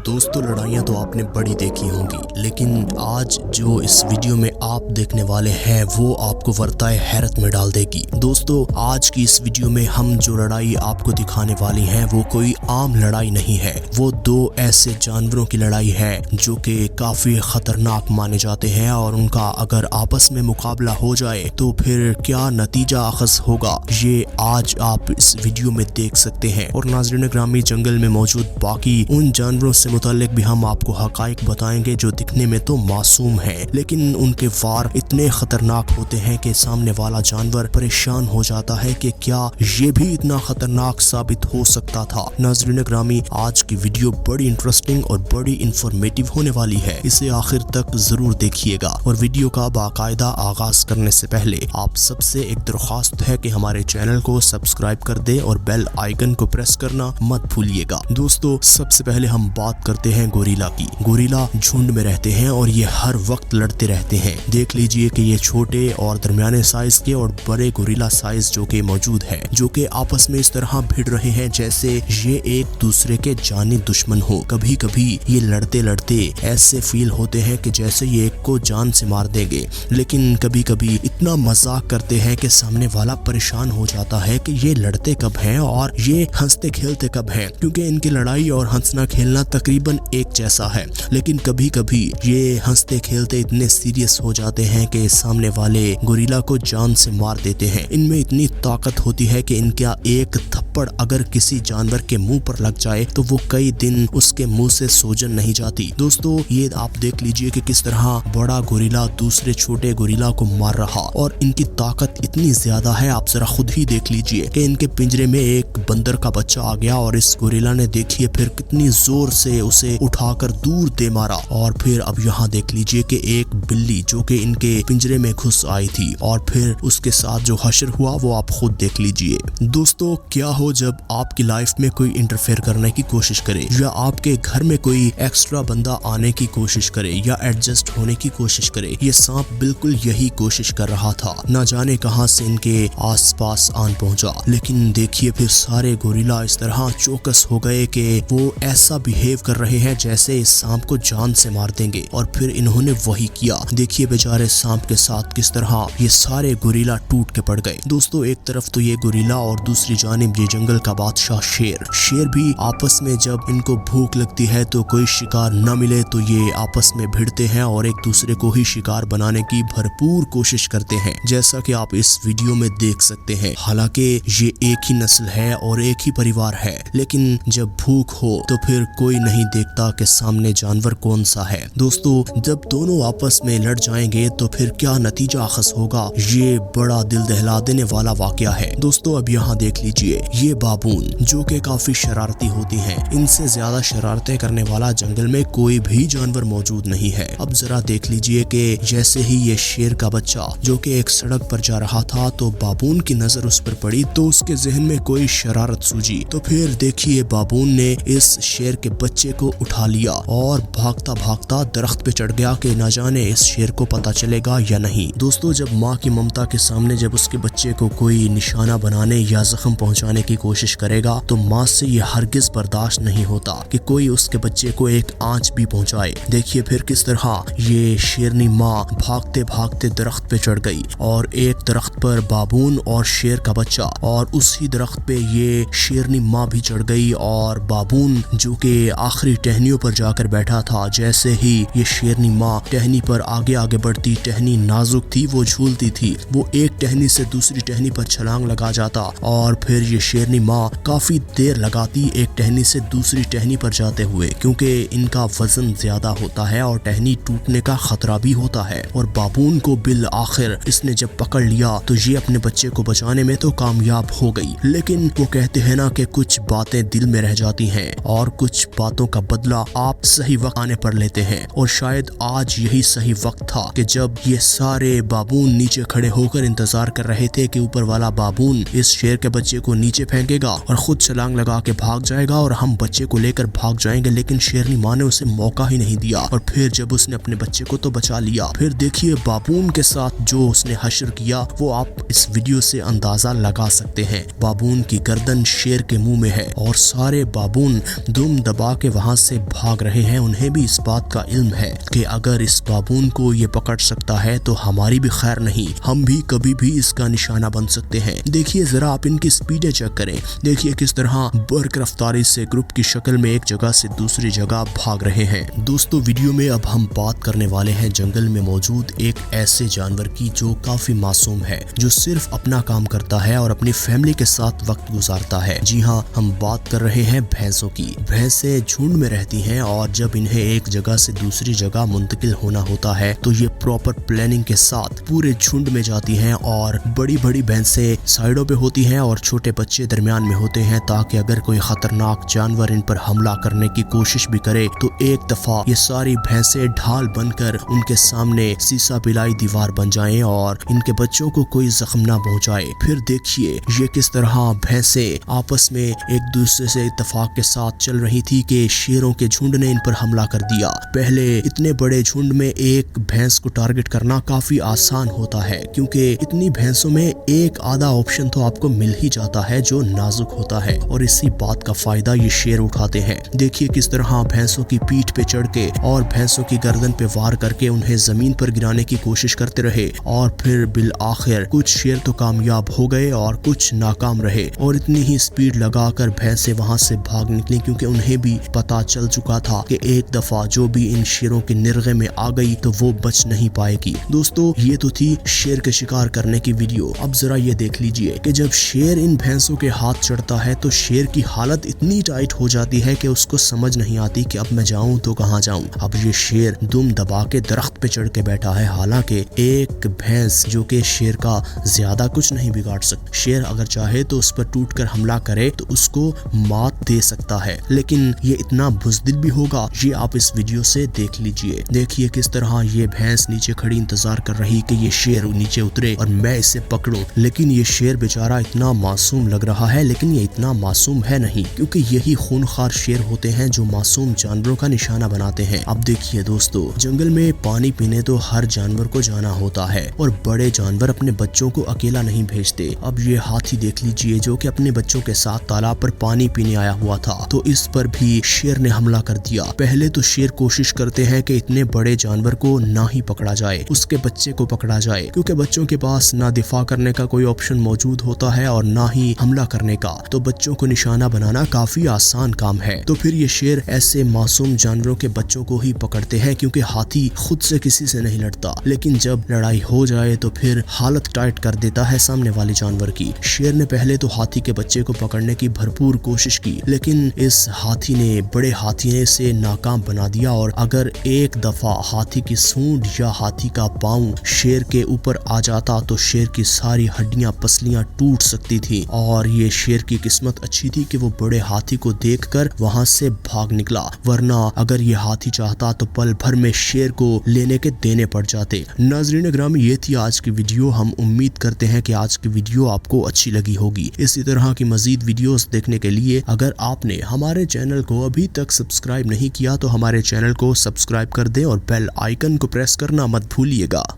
दोस्तों लड़ाइयाँ तो आपने बड़ी देखी होंगी, लेकिन आज जो इस वीडियो में आप देखने वाले हैं वो आपको वर्ताए हैरत में डाल देगी। दोस्तों आज की इस वीडियो में हम जो लड़ाई आपको दिखाने वाली हैं वो कोई आम लड़ाई नहीं है, वो दो ऐसे जानवरों की लड़ाई है जो कि काफी खतरनाक माने जाते हैं और उनका अगर आपस में मुकाबला हो जाए तो फिर क्या नतीजा अखज़ होगा ये आज आप इस वीडियो में देख सकते हैं। और नाज़रीन ग्रामी, जंगल में मौजूद बाकी उन जानवरों से मुताल्लिक भी हम आपको हकाइक बताएंगे जो दिखने में तो मासूम है लेकिन उनके वार इतने खतरनाक होते हैं कि सामने वाला जानवर परेशान हो जाता है कि क्या ये भी इतना खतरनाक साबित हो सकता था। नाज़रीन ग्रामी, आज की वीडियो बड़ी इंटरेस्टिंग और बड़ी इंफॉर्मेटिव होने वाली है, इसे आखिर तक जरूर देखिएगा। और वीडियो का बाकायदा आगाज करने से पहले आप सबसे एक दरख्वास्त है कि हमारे चैनल को सब्सक्राइब कर दे और बेल आइकन को प्रेस करना मत भूलिएगा। दोस्तों सबसे पहले हम बात करते हैं गोरिल्ला की। गोरिल्ला झुंड में रहते हैं और ये हर वक्त लड़ते रहते हैं। देख लीजिए कि ये छोटे और दरमियाने साइज के और बड़े गोरिल्ला साइज जो कि मौजूद है, जो कि आपस में इस तरह भिड़ रहे हैं जैसे ये एक दूसरे के जानी दुश्मन हो। कभी कभी ये लड़ते लड़ते ऐसे फील होते हैं कि जैसे ये एक को जान से मार देंगे, लेकिन कभी कभी इतना मजाक करते हैं कि सामने वाला परेशान हो जाता है कि ये लड़ते कब हैं और ये हंसते खेलते कब हैं, क्योंकि इनकी लड़ाई और हंसना खेलना तकरीबन एक जैसा है। लेकिन कभी कभी ये हंसते खेलते इतने सीरियस हो जाते हैं कि सामने वाले गोरिल्ला को जान से मार देते हैं। इनमें इतनी ताकत होती है कि इनका एक थप्पड़ अगर किसी जानवर के मुंह पर लग जाए तो वो कई दिन उसके मुंह से सोजन नहीं जाती। दोस्तों ये आप देख लीजिए कि किस तरह बड़ा गोरिल्ला दूसरे छोटे गोरिल्ला को मार रहा, और इनकी ताकत इतनी ज्यादा है आप जरा खुद ही देख लीजिए कि इनके पिंजरे में एक बंदर का बच्चा आ गया और इस गोरिल्ला ने देखिए फिर कितनी जोर से उसे उठाकर दूर दे मारा। और फिर अब यहाँ देख लीजिए कि एक बिल्ली जो कि इनके पिंजरे में घुस आई थी और फिर उसके साथ जो हशर हुआ वो आप खुद देख लीजिए। दोस्तों क्या हो जब आपकी लाइफ में कोई इंटरफेयर करने की कोशिश करे या आपके घर में कोई एक्स्ट्रा बंदा आने की कोशिश करे या एडजस्ट होने की कोशिश करे। ये सांप बिल्कुल यही कोशिश कर रहा था, ना जाने कहां से इनके आसपास आन पहुंचा। लेकिन देखिए फिर सारे गोरिल्ला इस तरह चौकस हो गए कि वो ऐसा बिहेव कर रहे हैं जैसे इस सांप को जान से मार देंगे, और फिर इन्होंने वही किया। देखिए बेचारे सांप के साथ किस तरह ये सारे गोरिल्ला टूट के पड़ गए। दोस्तों एक तरफ तो ये गोरिल्ला और दूसरी जानिब ये जंगल का बादशाह शेर भी आपस में जब इनको भूख लगती है तो कोई शिकार न मिले तो ये आपस में भिड़ते हैं और एक दूसरे को ही शिकार बनाने की भरपूर कोशिश करते हैं, जैसा कि आप इस वीडियो में देख सकते हैं। हालांकि ये एक ही नस्ल है और एक ही परिवार है, लेकिन जब भूख हो तो फिर कोई नहीं देखता कि सामने जानवर कौन सा है। दोस्तों जब दोनों आपस में लड़ जाएंगे तो फिर क्या नतीजा अखज़ होगा ये बड़ा दिल दहला देने वाला वाकया है। दोस्तों अब यहाँ देख लीजिए ये बाबून जो कि काफी शरारती होती हैं, इनसे ज्यादा शरारतें करने वाला जंगल में कोई भी जानवर मौजूद नहीं है। अब जरा देख लीजिए कि जैसे ही ये शेर का बच्चा जो कि एक सड़क पर जा रहा था तो बाबून की नजर उस पर पड़ी तो उसके जहन में कोई शरारत सूझी, तो फिर देखिए बाबून ने इस शेर के बच्चे को उठा लिया और भागता भागता दरख्त पे चढ़ गया कि न जाने इस शेर को पता चलेगा या नहीं। दोस्तों जब माँ की ममता के सामने जब उसके बच्चे को कोई निशाना बनाने या जख्म पहुंचाने की कोशिश करेगा तो माँ से ये हरगिज बर्दाश्त नहीं होता कि कोई उसके बच्चे को एक आंच भी पहुंचाए। देखिए फिर किस तरह ये शेरनी माँ भागते भागते दरख्त पे चढ़ गई और एक दरख्त पर बाबून और शेर का बच्चा, और उसी दरख्त पे ये शेरनी माँ भी चढ़ गई और बाबून जो कि आखिरी टहनियों पर जाकर बैठा था, जैसे ही ये शेरनी माँ टहनी पर आगे आगे बढ़ती, टहनी नाजुक थी वो झूलती थी, वो एक टहनी से दूसरी टहनी पर छलांग लगा जाता और फिर ये शेरनी माँ काफी देर लगाती एक टहनी से दूसरी टहनी पर जाते हुए, क्योंकि इनका वजन ज्यादा होता है और टहनी टूटने का खतरा भी होता है। और बाबून को बिल आखिर इसने जब पकड़ लिया तो ये अपने बच्चे को बचाने में तो कामयाब हो गई, लेकिन वो कहते हैं ना कि कुछ बातें दिल में रह जाती हैं और कुछ बातों का बदला आप सही वक्त आने पर लेते हैं। और शायद आज यही सही वक्त था कि जब ये सारे बाबून नीचे खड़े होकर इंतजार कर रहे थे कि ऊपर वाला बाबून इस शेर के बच्चे को नीचे फेंकेगा और खुद छलांग लगा के भाग जाएगा और हम बच्चे को लेकर भाग जाएंगे, लेकिन शेरनी माँ ने उसे मौका ही नहीं दिया और फिर जब उसने अपने बच्चे को तो बचा लिया, फिर देखिए बाबून के साथ जो उसने हश्र किया वो आप इस वीडियो से अंदाजा लगा सकते हैं। बाबून की गर्दन शेर के मुंह में है और सारे बाबून दुम दबा के वहाँ से भाग रहे हैं उन्हें भी इस बात का इल्म है कि अगर इस बाबून को ये पकड़ सकता है तो हमारी भी खैर नहीं, हम भी कभी भी इसका निशाना बन सकते हैं। देखिए जरा आप इनकी स्पीडें चेक करें, देखिए किस तरह बर्क रफ्तारी से ग्रुप की शक्ल में एक जगह से दूसरी जगह भाग रहे हैं। दोस्तों वीडियो में अब हम बात करने वाले हैं जंगल में मौजूद एक ऐसे जानवर की जो काफी मासूम है, जो सिर्फ अपना काम करता है और अपनी फैमिली के साथ वक्त गुजारता है। जी हाँ, हम बात कर रहे हैं भैंसों की। भैंसें झुंड में रहती हैं और जब इन्हें एक जगह से दूसरी जगह मुंतकिल होना होता है तो ये प्रॉपर प्लानिंग के साथ पूरे झुंड में जाती हैं और बड़ी बड़ी भैंसें साइडों पे होती हैं और छोटे बच्चे दरमियान में होते हैं, ताकि अगर कोई खतरनाक जानवर इन पर हमला करने की कोशिश भी करे तो एक दफा ये सारी भैंसें ढाल बनकर उनके सामने सीसा पिलाई दीवार बन जाएं और इनके बच्चों को कोई जख्म ना पहुंचाए। फिर देखिए ये किस तरह भैंसें आपस में एक दूसरे से इत्तेफाक के साथ चल रही थी कि शेरों के झुंड ने इन पर हमला कर दिया। पहले इतने बड़े झुंड में एक भैंस को टारगेट करना काफी आसान होता है, क्योंकि इतनी भैंसों में एक आधा ऑप्शन तो आपको मिल ही जाता है जो नाजुक होता है, और इसी बात का फायदा ये शेर उठाते हैं। देखिए किस तरह भैंसों की पीठ पे चढ़ के और भैंसों की गर्दन पे वार करके उन्हें जमीन पर गिराने की कोशिश करते रहे, और फिर बिल आखिर कुछ शेर तो कामयाब हो गए और कुछ नाकाम रहे, और इतनी ही स्पीड लगाकर भैंसें वहां से भाग निकली, क्योंकि उन्हें भी पता चल चुका था कि एक दफा जो भी इन शेरों के निर्गे में आ गई तो वो बच नहीं पाएगी। दोस्तों ये तो थी शेर के शिकार करने की वीडियो। अब जरा ये देख लीजिए कि जब शेर इन भैंसों के हाथ चढ़ता है तो शेर की हालत इतनी टाइट हो जाती है कि उसको समझ नहीं आती कि अब मैं जाऊं तो कहां जाऊं। अब ये शेर दुम दबा के दरख्त पे चढ़ के बैठा है, हालांकि एक भैंस जो कि शेर का ज्यादा कुछ नहीं बिगाड़ सकती। शेर अगर चाहे तो उस पर टूट कर हमला करे तो उसको मात दे सकता है, लेकिन ये इतना बुज़दिल भी होगा, ये आप इस वीडियो से देख लीजिए। देखिए किस तरह ये भैंस नीचे खड़ी इंतजार कर रही कि ये शेर नीचे उतरे और मैं इसे पकड़ूं, लेकिन ये शेर बेचारा इतना मासूम लग रहा है, लेकिन ये इतना मासूम है नहीं, क्योंकि यही खूनखार शेर होते हैं जो मासूम जानवरों का निशाना बनाते हैं। अब देखिए दोस्तों, जंगल में पानी पीने तो हर जानवर को जाना होता है और बड़े जानवर अपने बच्चों को अकेला नहीं भेजते। अब ये हाथी देख लीजिए जो कि अपने बच्चों के साथ तालाब पर पानी पीने आया हुआ था, तो इस पर भी शेर ने हमला कर दिया। पहले तो शेर कोशिश करते हैं कि इतने बड़े जानवर को ना ही पकड़ा जाए, उसके बच्चे को पकड़ा जाए, क्योंकि बच्चों के पास ना दिफा करने का कोई ऑप्शन मौजूद होता है और ना ही हमला करने का, तो बच्चों को निशाना बनाना काफी आसान काम है। तो फिर ये शेर ऐसे मासूम जानवरों के बच्चों को ही पकड़ते हैं, क्योंकि हाथी खुद से किसी से नहीं लड़ता, लेकिन जब लड़ाई हो जाए तो फिर हालत टाइट कर देता है सामने वाले जानवर की। शेर ने पहले तो हाथी के बच्चे को पकड़ने की भरपूर कोशिश की, लेकिन इस हाथी ने, बड़े हाथी ने इसे नाकाम बना दिया, और अगर एक दफा हाथी की सूंड या हाथी का पांव शेर के ऊपर आ जाता तो शेर की सारी हड्डियां पसलियां टूट सकती थी। और ये शेर की किस्मत अच्छी थी कि वो बड़े हाथी को देखकर वहां से भाग निकला, वरना अगर ये हाथी चाहता तो पल भर में शेर को लेने के देने पड़ जाते। नाज़रीन ग्रामी, ये थी आज की वीडियो। हम उम्मीद करते हैं कि आज की वीडियो आपको अच्छी लगी होगी। इसी तरह की मजीद वीडियोस देखने के लिए अगर आपने हमारे चैनल को अभी तक सब्सक्राइब नहीं किया तो हमारे चैनल को सब्सक्राइब कर दें और बेल आइकन को प्रेस करना मत भूलिएगा।